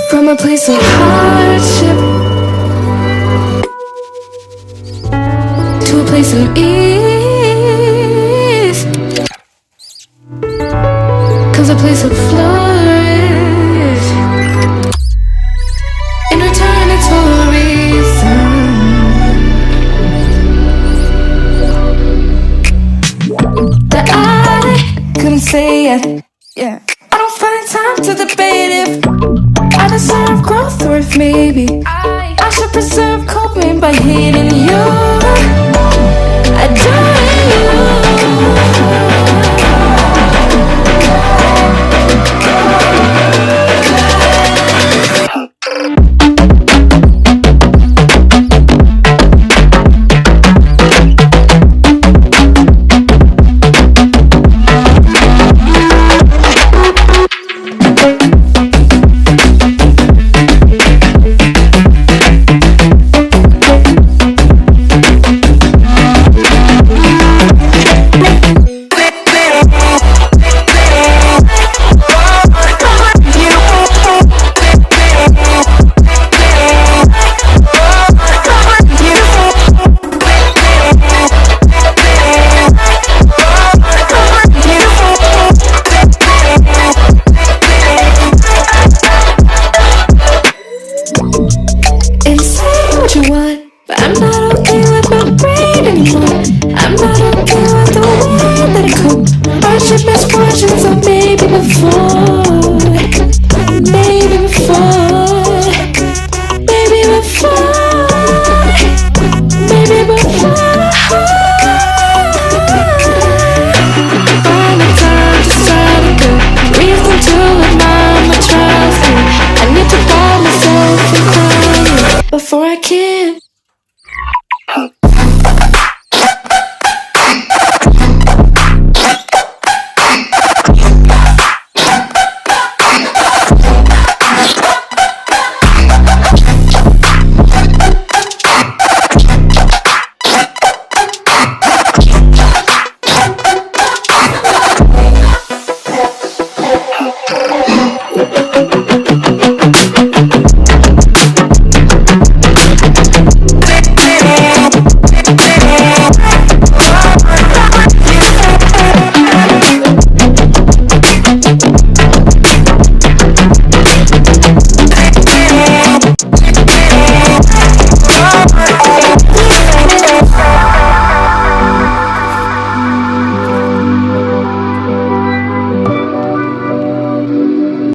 From a place of hardship to a place of ease comes a place of flourish. In return it's for a reason that I couldn't say it. Yeah, I don't find time to debate if I deserve growth or if maybe I should preserve coping by hating you.